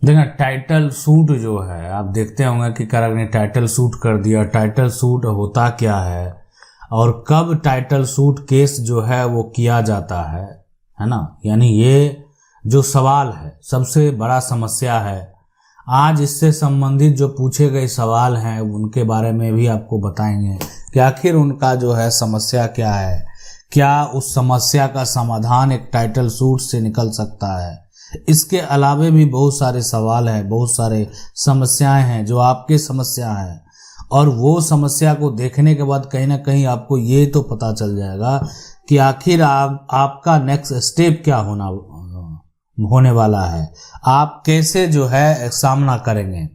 देखना title suit जो है, आप देखते होंगे कि करक ने टाइटल सूट कर दिया। टाइटल सूट होता क्या है और कब टाइटल सूट केस जो है वो किया जाता है ना। यानी ये जो सवाल है सबसे बड़ा समस्या है। आज इससे संबंधित जो पूछे गए सवाल हैं उनके बारे में भी आपको बताएंगे कि आखिर उनका जो है समस्या क्या है, क्या उस समस्या का समाधान एक टाइटल सूट से निकल सकता है। इसके अलावे भी बहुत सारे सवाल हैं, बहुत सारे समस्याएं हैं जो आपके समस्या हैं, और वो समस्या को देखने के बाद कहीं ना कहीं आपको ये तो पता चल जाएगा कि आखिर आपका नेक्स्ट स्टेप क्या होने वाला है, आप कैसे जो है सामना करेंगे।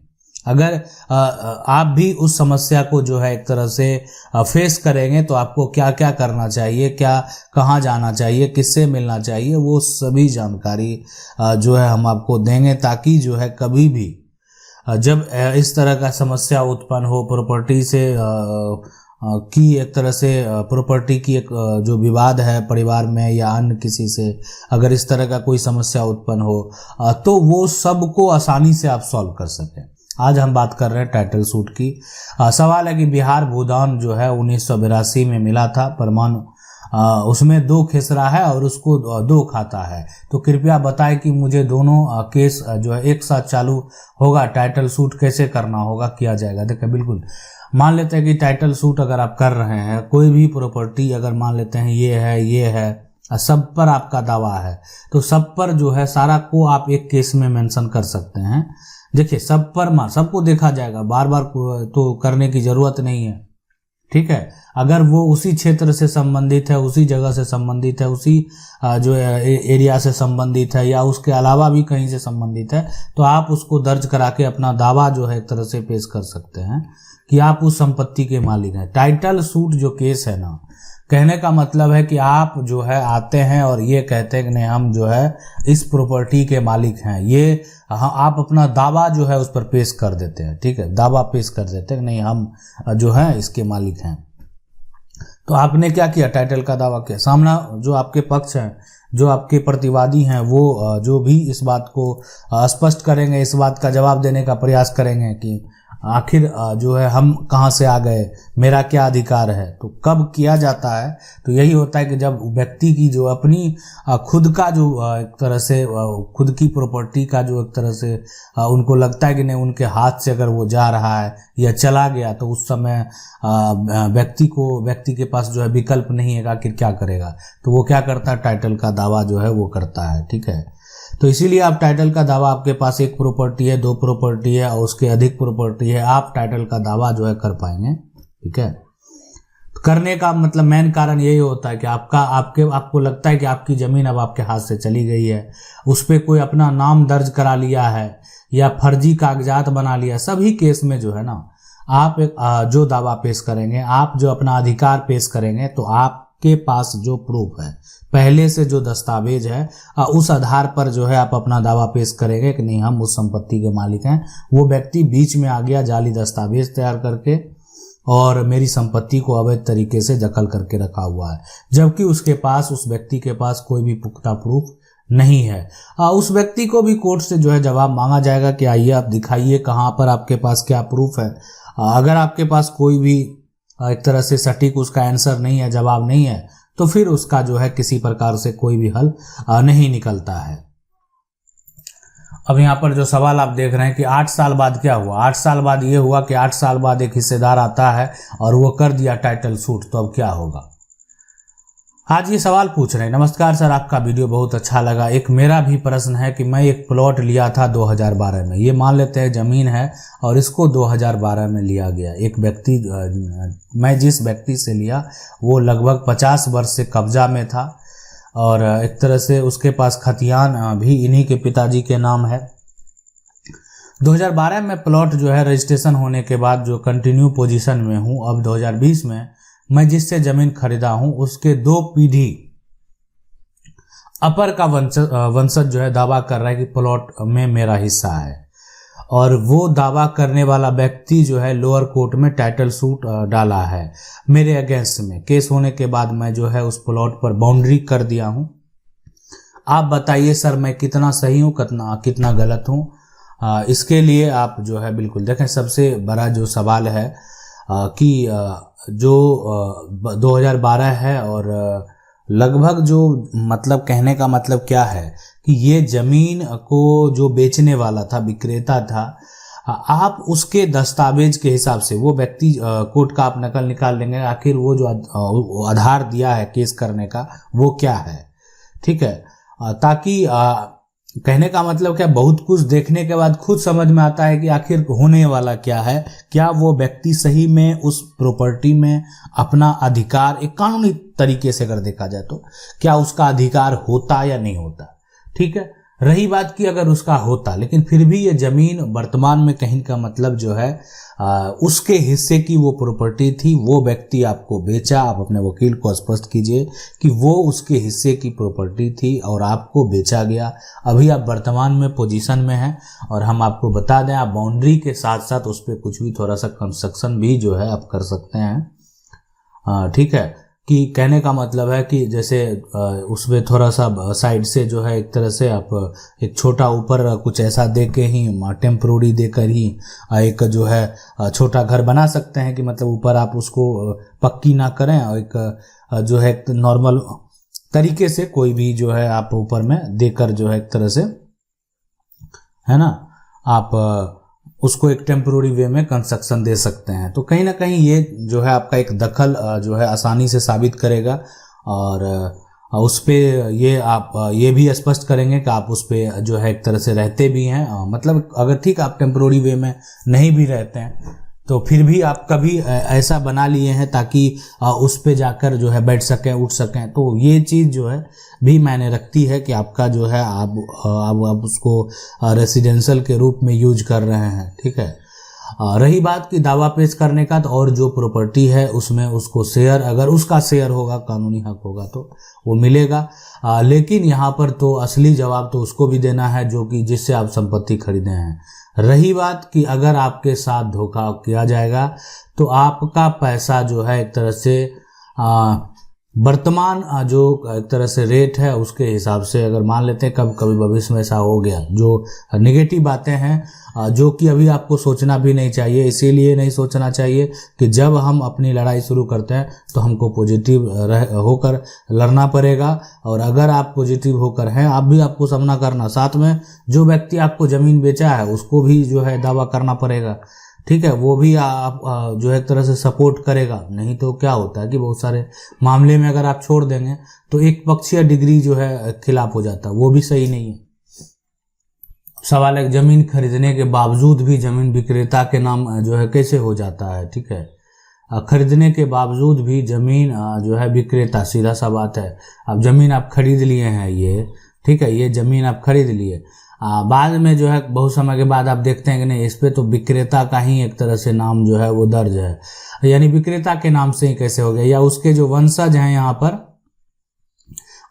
अगर आप भी उस समस्या को जो है एक तरह से फेस करेंगे तो आपको क्या क्या करना चाहिए, क्या कहाँ जाना चाहिए, किससे मिलना चाहिए, वो सभी जानकारी जो है हम आपको देंगे, ताकि जो है कभी भी जब इस तरह का समस्या उत्पन्न हो, प्रॉपर्टी से की एक तरह से प्रॉपर्टी की एक जो विवाद है परिवार में या अन्य किसी से, अगर इस तरह का कोई समस्या उत्पन्न हो तो वो सबको आसानी से आप सॉल्व कर सकें। आज हम बात कर रहे हैं टाइटल सूट की। सवाल है कि बिहार भूदान जो है 1982 में मिला था परमाणु, उसमें 2 खेसरा है और उसको 2 खाता है। तो कृपया बताएं कि मुझे दोनों केस जो है एक साथ चालू होगा, टाइटल सूट कैसे करना होगा, किया जाएगा। देखिए बिल्कुल मान लेते हैं कि टाइटल सूट अगर आप कर रहे हैं, कोई भी प्रॉपर्टी अगर मान लेते हैं ये है सब पर आपका दावा है, तो सब पर जो है सारा को आप एक केस में मेंशन कर सकते हैं। देखिए सब पर सबको देखा जाएगा, बार बार तो करने की जरूरत नहीं है, ठीक है। अगर वो उसी क्षेत्र से संबंधित है, उसी जगह से संबंधित है, उसी जो एरिया से संबंधित है या उसके अलावा भी कहीं से संबंधित है, तो आप उसको दर्ज करा के अपना दावा जो है एक तरह से पेश कर सकते हैं कि आप उस संपत्ति के मालिक हैं। टाइटल सूट जो केस है ना, कहने का मतलब है कि आप जो है आते हैं और ये कहते हैं कि नहीं हम जो है इस प्रॉपर्टी के मालिक हैं, ये आप अपना दावा जो है उस पर पेश कर देते हैं, ठीक है, दावा पेश कर देते हैं कि नहीं हम जो है इसके मालिक हैं। तो आपने क्या किया, टाइटल का दावा किया। सामना जो आपके पक्ष हैं, जो आपके प्रतिवादी हैं, वो जो भी इस बात को स्पष्ट करेंगे, इस बात का जवाब देने का प्रयास करेंगे कि आखिर जो है हम कहाँ से आ गए, मेरा क्या अधिकार है। तो कब किया जाता है, तो यही होता है कि जब व्यक्ति की जो अपनी खुद का जो एक तरह से खुद की प्रॉपर्टी का जो एक तरह से उनको लगता है कि नहीं उनके हाथ से अगर वो जा रहा है या चला गया, तो उस समय व्यक्ति के पास जो है विकल्प नहीं है आखिर क्या करेगा, तो वो क्या करता है, टाइटल का दावा जो है वो करता है, ठीक है। तो इसीलिए आप टाइटल का दावा, आपके पास 1 प्रॉपर्टी है, 2 प्रॉपर्टी है और उसके अधिक प्रॉपर्टी है, आप टाइटल का दावा जो है कर पाएंगे, ठीक है। करने का मतलब मेन कारण यही होता है कि आपको लगता है कि आपकी जमीन अब आपके हाथ से चली गई है, उस पर कोई अपना नाम दर्ज करा लिया है या फर्जी कागजात बना लिया। सभी केस में जो है ना आप जो दावा पेश करेंगे, आप जो अपना अधिकार पेश करेंगे, तो आपके पास जो प्रूफ है, पहले से जो दस्तावेज है, उस आधार पर जो है आप अपना दावा पेश करेंगे कि नहीं हम उस संपत्ति के मालिक हैं। वो व्यक्ति बीच में आ गया जाली दस्तावेज तैयार करके और मेरी संपत्ति को अवैध तरीके से दखल करके रखा हुआ है, जबकि उसके पास, उस व्यक्ति के पास कोई भी पुख्ता प्रूफ नहीं है। उस व्यक्ति को भी कोर्ट से जो है जवाब मांगा जाएगा कि आइए आप दिखाइए कहाँ पर आपके पास क्या प्रूफ है। अगर आपके पास कोई भी एक तरह से सटीक उसका आंसर नहीं है, जवाब नहीं है, तो फिर उसका जो है किसी प्रकार से कोई भी हल नहीं निकलता है। अब यहाँ पर जो सवाल आप देख रहे हैं कि 8 साल बाद क्या हुआ, 8 साल बाद ये हुआ कि 8 साल बाद एक हिस्सेदार आता है और वो कर दिया टाइटल सूट, तो अब क्या होगा। आज ये सवाल पूछ रहे हैं। नमस्कार सर, आपका वीडियो बहुत अच्छा लगा। एक मेरा भी प्रश्न है कि मैं एक प्लॉट लिया था 2012 में, ये मान लेते हैं जमीन है और इसको 2012 में लिया गया। एक व्यक्ति, मैं जिस व्यक्ति से लिया वो लगभग 50 वर्ष से कब्जा में था और एक तरह से उसके पास खतियान भी इन्हीं के पिताजी के नाम है। 2012 में प्लॉट जो है रजिस्ट्रेशन होने के बाद जो कंटिन्यू पोजीशन में हूँ, अब 2020 में मैं जिससे जमीन खरीदा हूं उसके 2 पीढ़ी अपर का वंशज जो है दावा कर रहा है कि प्लॉट में मेरा हिस्सा है, और वो दावा करने वाला व्यक्ति जो है लोअर कोर्ट में टाइटल सूट डाला है मेरे अगेंस्ट में। केस होने के बाद मैं जो है उस प्लॉट पर बाउंड्री कर दिया हूं। आप बताइए सर मैं कितना सही हूं, कितना गलत हूं। इसके लिए आप जो है बिल्कुल देखें, सबसे बड़ा जो सवाल है कि जो 2012 है और लगभग जो मतलब कहने का मतलब क्या है कि ये जमीन को जो बेचने वाला था, विक्रेता था, आप उसके दस्तावेज के हिसाब से वो व्यक्ति कोर्ट का आप नकल निकाल लेंगे, आखिर वो जो आधार दिया है केस करने का वो क्या है, ठीक है। ताकि कहने का मतलब क्या, बहुत कुछ देखने के बाद खुद समझ में आता है कि आखिर होने वाला क्या है, क्या वो व्यक्ति सही में उस प्रॉपर्टी में अपना अधिकार एक कानूनी तरीके से अगर देखा जाए तो क्या उसका अधिकार होता या नहीं होता, ठीक है। रही बात कि अगर उसका होता, लेकिन फिर भी ये जमीन वर्तमान में कहीं का मतलब जो है उसके हिस्से की वो प्रॉपर्टी थी, वो व्यक्ति आपको बेचा। आप अपने वकील को स्पष्ट कीजिए कि वो उसके हिस्से की प्रॉपर्टी थी और आपको बेचा गया। अभी आप वर्तमान में पोजीशन में हैं और हम आपको बता दें, आप बाउंड्री के साथ साथ उस पर कुछ भी थोड़ा सा कंस्ट्रक्शन भी जो है आप कर सकते हैं, ठीक है। कि कहने का मतलब है कि जैसे उसमें थोड़ा सा साइड से जो है एक तरह से आप एक छोटा ऊपर कुछ ऐसा दे के ही टेम्प्रोरी देकर ही एक जो है छोटा घर बना सकते हैं कि मतलब ऊपर आप उसको पक्की ना करें और एक जो है नॉर्मल तरीके से कोई भी जो है आप ऊपर में देकर जो है एक तरह से, है ना, आप उसको एक टेम्प्रोरी वे में कंस्ट्रक्शन दे सकते हैं। तो कहीं ना कहीं ये जो है आपका एक दखल जो है आसानी से साबित करेगा और उस पे ये आप ये भी स्पष्ट करेंगे कि आप उस पे जो है एक तरह से रहते भी हैं, मतलब अगर ठीक आप टेम्प्रोरी वे में नहीं भी रहते हैं तो फिर भी आप कभी ऐसा बना लिए हैं ताकि उस पे जाकर जो है बैठ सकें, उठ सकें। तो ये चीज़ जो है भी मायने रखती है कि आपका जो है आप उसको रेसिडेंशियल के रूप में यूज कर रहे हैं, ठीक है। रही बात की दावा पेश करने का, तो और जो प्रॉपर्टी है उसमें उसको शेयर, अगर उसका शेयर होगा, कानूनी हक होगा तो वो मिलेगा। लेकिन यहाँ पर तो असली जवाब तो उसको भी देना है जो कि जिससे आप संपत्ति खरीदे हैं। रही बात कि अगर आपके साथ धोखा किया जाएगा तो आपका पैसा जो है एक तरह से वर्तमान जो एक तरह से रेट है उसके हिसाब से, अगर मान लेते हैं कभी कभी भविष्य में ऐसा हो गया, जो नेगेटिव बातें हैं जो कि अभी आपको सोचना भी नहीं चाहिए। इसीलिए नहीं सोचना चाहिए कि जब हम अपनी लड़ाई शुरू करते हैं तो हमको पॉजिटिव होकर लड़ना पड़ेगा, और अगर आप पॉजिटिव होकर हैं, आप भी आपको सामना करना, साथ में जो व्यक्ति आपको ज़मीन बेचा है उसको भी जो है दावा करना पड़ेगा, ठीक है। वो भी आप जो है एक तरह से सपोर्ट करेगा। नहीं तो क्या होता है कि बहुत सारे मामले में अगर आप छोड़ देंगे तो एक पक्षीय डिग्री जो है खिलाफ हो जाता है, वो भी सही नहीं है। सवाल है जमीन खरीदने के बावजूद भी जमीन विक्रेता के नाम जो है कैसे हो जाता है, ठीक है। खरीदने के बावजूद भी जमीन जो है विक्रेता, सीधा सा बात है। अब जमीन आप खरीद लिए हैं, ये ठीक है, ये जमीन आप खरीद लिए, बाद में जो है बहुत समय के बाद आप देखते हैं कि नहीं, इस पे तो विक्रेता का ही एक तरह से नाम जो है वो दर्ज है, यानी विक्रेता के नाम से ही कैसे हो गया, या उसके जो वंशज हैं यहाँ पर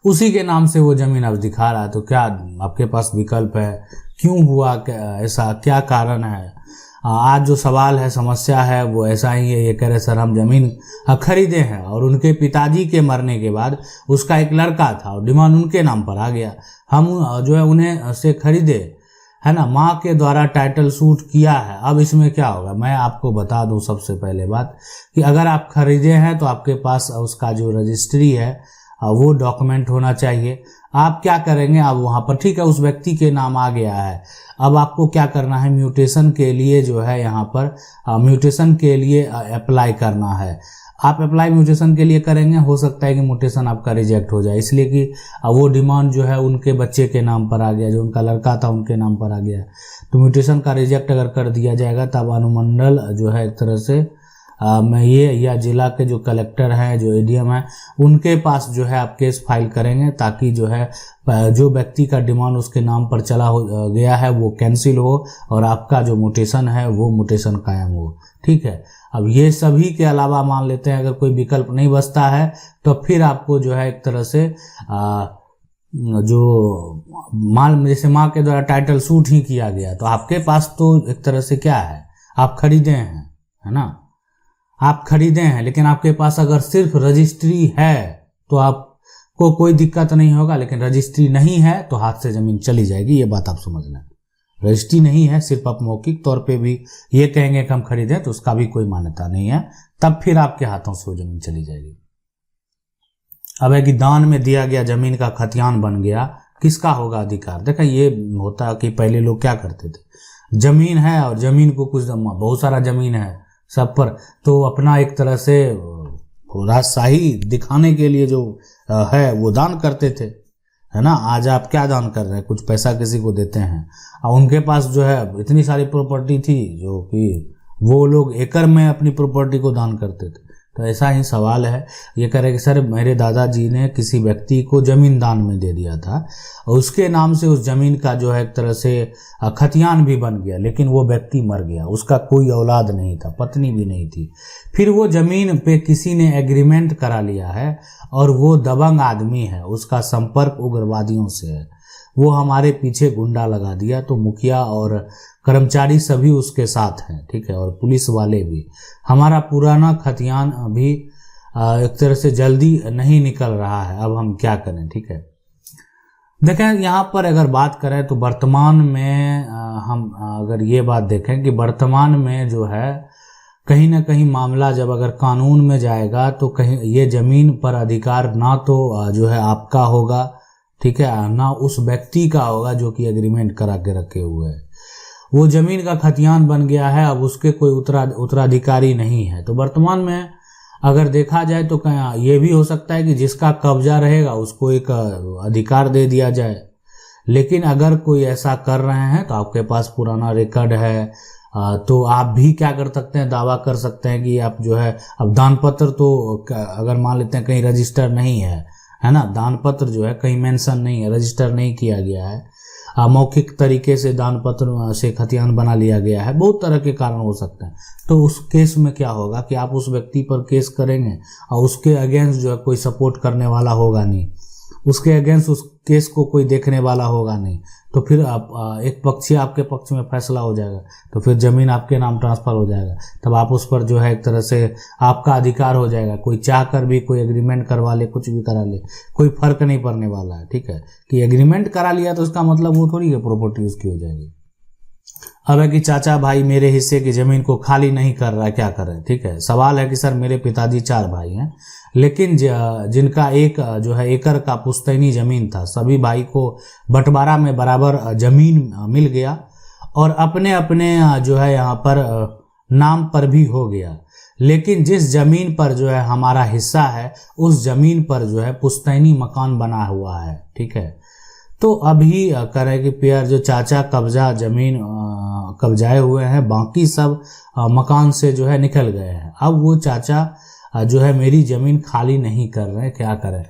उसी के नाम से वो जमीन अब दिखा रहा है। तो क्या आपके पास विकल्प है? क्यों हुआ ऐसा, क्या कारण है? आज जो सवाल है, समस्या है, वो ऐसा ही है। ये कह रहे सर हम जमीन खरीदे हैं और उनके पिताजी के मरने के बाद उसका एक लड़का था और डिमांड उनके नाम पर आ गया, हम जो है उन्हें से खरीदे, है ना, माँ के द्वारा टाइटल सूट किया है। अब इसमें क्या होगा, मैं आपको बता दूं सबसे पहले बात कि अगर आप खरीदे हैं तो आपके पास उसका जो रजिस्ट्री है वो डॉक्यूमेंट होना चाहिए। आप क्या करेंगे, अब वहाँ पर ठीक है उस व्यक्ति के नाम आ गया है, अब आपको क्या करना है, म्यूटेशन के लिए जो है यहाँ पर म्यूटेशन के लिए अप्लाई करना है। आप अप्लाई म्यूटेशन के लिए करेंगे, हो सकता है कि म्यूटेशन आपका रिजेक्ट हो जाए, इसलिए कि वो डिमांड जो है उनके बच्चे के नाम पर आ गया, जो उनका लड़का था उनके नाम पर आ गया। तो म्यूटेशन का रिजेक्ट अगर कर दिया जाएगा तब अनुमंडल जो है एक तरह से मैं ये या जिला के जो कलेक्टर हैं, जो एडीएम हैं, उनके पास जो है आप केस फाइल करेंगे ताकि जो है जो व्यक्ति का डिमांड उसके नाम पर चला हो गया है वो कैंसिल हो और आपका जो म्यूटेशन है वो म्यूटेशन कायम हो, ठीक है। अब ये सभी के अलावा मान लेते हैं अगर कोई विकल्प नहीं बचता है तो फिर आपको जो है एक तरह से जो माल जैसे माँ के द्वारा टाइटल सूट ही किया गया, तो आपके पास तो एक तरह से क्या है, आप खरीदे हैं, है ना, आप खरीदे हैं, लेकिन आपके पास अगर सिर्फ रजिस्ट्री है तो आपको कोई दिक्कत नहीं होगा, लेकिन रजिस्ट्री नहीं है तो हाथ से जमीन चली जाएगी, ये बात आप समझ लें, रजिस्ट्री नहीं है, सिर्फ आप मौखिक तौर पे भी ये कहेंगे कि हम खरीदें तो उसका भी कोई मान्यता नहीं है, तब फिर आपके हाथों से वो जमीन चली जाएगी। अब है कि दान में दिया गया जमीन का खतियान बन गया, किसका होगा अधिकार? देखा ये होता कि पहले लोग क्या करते थे, जमीन है और जमीन को कुछ बहुत सारा जमीन है सब पर, तो अपना एक तरह से राजशाही दिखाने के लिए जो है वो दान करते थे, है ना। आज आप क्या दान कर रहे हैं, कुछ पैसा किसी को देते हैं, और उनके पास जो है इतनी सारी प्रॉपर्टी थी जो कि वो लोग एकड़ में अपनी प्रॉपर्टी को दान करते थे। तो ऐसा ही सवाल है, ये कह रहे कि सर मेरे दादाजी ने किसी व्यक्ति को जमीन दान में दे दिया था और उसके नाम से उस जमीन का जो है एक तरह से खतियान भी बन गया, लेकिन वो व्यक्ति मर गया, उसका कोई औलाद नहीं था, पत्नी भी नहीं थी। फिर वो जमीन पे किसी ने एग्रीमेंट करा लिया है और वो दबंग आदमी है, उसका संपर्क उग्रवादियों से है, वो हमारे पीछे गुंडा लगा दिया, तो मुखिया और कर्मचारी सभी उसके साथ हैं, ठीक है, और पुलिस वाले भी। हमारा पुराना खतियान भी एक तरह से जल्दी नहीं निकल रहा है, अब हम क्या करें, ठीक है। देखें यहाँ पर अगर बात करें तो वर्तमान में हम अगर ये बात देखें कि वर्तमान में जो है कहीं ना कहीं मामला जब अगर कानून में जाएगा तो कहीं ये जमीन पर अधिकार ना तो जो है आपका होगा, ठीक है, ना उस व्यक्ति का होगा जो कि एग्रीमेंट करा के रखे हुए है। वो जमीन का खतियान बन गया है, अब उसके कोई उत्तराधिकारी नहीं है। तो वर्तमान में अगर देखा जाए तो ये भी हो सकता है कि जिसका कब्जा रहेगा उसको एक अधिकार दे दिया जाए, लेकिन अगर कोई ऐसा कर रहे हैं तो आपके पास पुराना रिकॉर्ड है तो आप भी क्या कर सकते हैं, दावा कर सकते हैं कि आप जो है, अब दान पत्र तो अगर मान लेते हैं कहीं रजिस्टर नहीं है ना, दान पत्र जो है कहीं मेंशन नहीं है, रजिस्टर नहीं किया गया है, मौखिक तरीके से दान पत्र से खतियान बना लिया गया है, बहुत तरह के कारण हो सकते हैं। तो उस केस में क्या होगा कि आप उस व्यक्ति पर केस करेंगे और उसके अगेंस्ट जो है कोई सपोर्ट करने वाला होगा नहीं, उसके अगेंस्ट उस केस को कोई देखने वाला होगा नहीं, तो फिर आप एक पक्षी आपके पक्ष में फैसला हो जाएगा, तो फिर जमीन आपके नाम ट्रांसफर हो जाएगा, तब आप उस पर जो है एक तरह से आपका अधिकार हो जाएगा। कोई चाह कर भी कोई एग्रीमेंट करवा ले, कुछ भी करा ले, कोई फर्क नहीं पड़ने वाला है, ठीक है, कि एग्रीमेंट करा लिया तो उसका मतलब वो थोड़ी है प्रॉपर्टी उसकी हो जाएगी। अब है कि चाचा भाई मेरे हिस्से की जमीन को खाली नहीं कर रहा है, क्या करें, ठीक है। सवाल है कि सर मेरे पिताजी 4 भाई हैं, लेकिन जिनका एक जो है एकड़ का पुश्तैनी जमीन था, सभी भाई को बंटवारा में बराबर जमीन मिल गया और अपने अपने जो है यहाँ पर नाम पर भी हो गया, लेकिन जिस जमीन पर जो है हमारा हिस्सा है उस जमीन पर जो है पुश्तैनी मकान बना हुआ है, ठीक है। तो अभी करें कि पेयर जो चाचा कब्जा जमीन कब्जाए हुए हैं, बाकी सब मकान से जो है निकल गए हैं। अब वो चाचा जो है मेरी जमीन खाली नहीं कर रहे, क्या करें।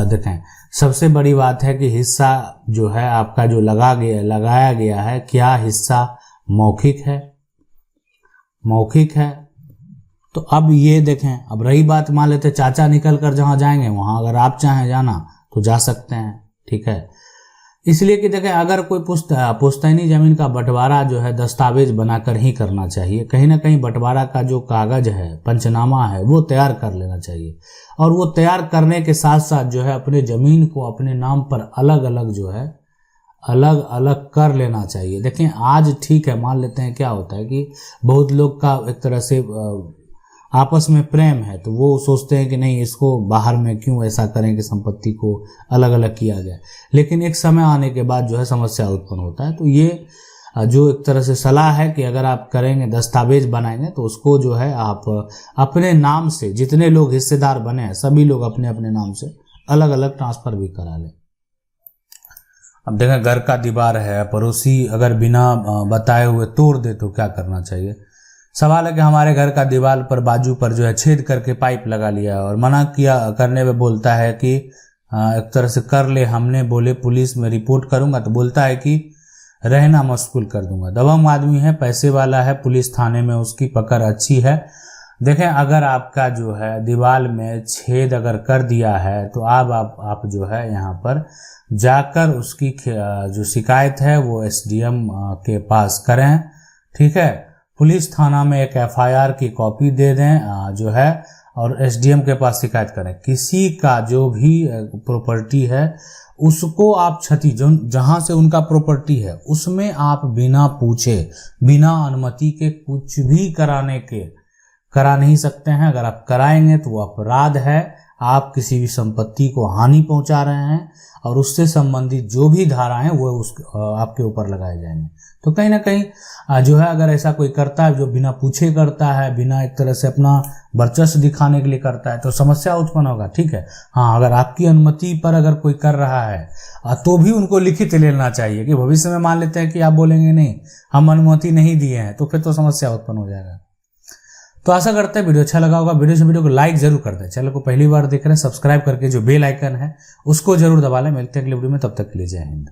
देखें सबसे बड़ी बात है कि हिस्सा जो है आपका जो लगाया गया है, क्या हिस्सा मौखिक है, मौखिक है। तो अब ये देखें, अब रही बात मान लेते चाचा निकल कर जहाँ जाएंगे वहाँ अगर आप चाहें जाना तो जा सकते हैं, ठीक है। इसलिए कि देखें अगर कोई पुश्तैनी जमीन का बंटवारा जो है दस्तावेज बनाकर ही करना चाहिए, कहीं ना कहीं बंटवारा का जो कागज है, पंचनामा है, वो तैयार कर लेना चाहिए, और वो तैयार करने के साथ साथ जो है अपने जमीन को अपने नाम पर अलग अलग जो है अलग अलग कर लेना चाहिए। देखें आज ठीक है, मान लेते हैं क्या होता है कि बहुत लोग का एक तरह से आपस में प्रेम है, तो वो सोचते हैं कि नहीं इसको बाहर में क्यों ऐसा करें कि संपत्ति को अलग अलग किया जाए, लेकिन एक समय आने के बाद जो है समस्या उत्पन्न होता है। तो ये जो एक तरह से सलाह है कि अगर आप करेंगे दस्तावेज बनाएंगे तो उसको जो है आप अपने नाम से, जितने लोग हिस्सेदार बने हैं सभी लोग अपने अपने नाम से अलग अलग ट्रांसफर भी करा लें। अब देखें घर का दीवार है, पड़ोसी अगर बिना बताए हुए तोड़ दे तो क्या करना चाहिए। सवाल है कि हमारे घर का दीवार पर बाजू पर जो है छेद करके पाइप लगा लिया और मना किया करने में बोलता है कि एक तरह से कर ले, हमने बोले पुलिस में रिपोर्ट करूंगा तो बोलता है कि रहना मशगूल कर दूंगा। दबंग आदमी है, पैसे वाला है, पुलिस थाने में उसकी पकड़ अच्छी है। देखें अगर आपका जो है दीवार में छेद अगर कर दिया है तो आप जो है यहाँ पर जाकर उसकी जो शिकायत है वो एसडीएम के पास करें, ठीक है। पुलिस थाना में एक एफआईआर की कॉपी दे दें जो है और एसडीएम के पास शिकायत करें। किसी का जो भी प्रॉपर्टी है उसको आप क्षति जो जहां से उनका प्रॉपर्टी है उसमें आप बिना पूछे बिना अनुमति के कुछ भी करा नहीं सकते हैं। अगर आप कराएंगे तो वो अपराध है, आप किसी भी संपत्ति को हानि पहुंचा रहे हैं और उससे संबंधित जो भी धाराएं वो आपके ऊपर लगाए जाएंगे। तो कहीं ना कहीं जो है अगर ऐसा कोई करता है जो बिना पूछे करता है, बिना एक तरह से अपना वर्चस्व दिखाने के लिए करता है, तो समस्या उत्पन्न होगा। ठीक है, हाँ, अगर आपकी अनुमति पर अगर कोई कर रहा है तो भी उनको लिखित लेना चाहिए कि भविष्य में मान लेते हैं कि आप बोलेंगे नहीं हम अनुमति नहीं दिए हैं, तो फिर तो समस्या उत्पन्न हो जाएगा। तो आशा करते हैं वीडियो अच्छा लगा होगा। वीडियो को लाइक जरूर कर दें। चैनल को पहली बार देख रहे हैं सब्सक्राइब करके जो बेल आइकन है उसको जरूर दबा लें। मिलते हैं अगले वीडियो में, तब तक के लिए जय हिंद।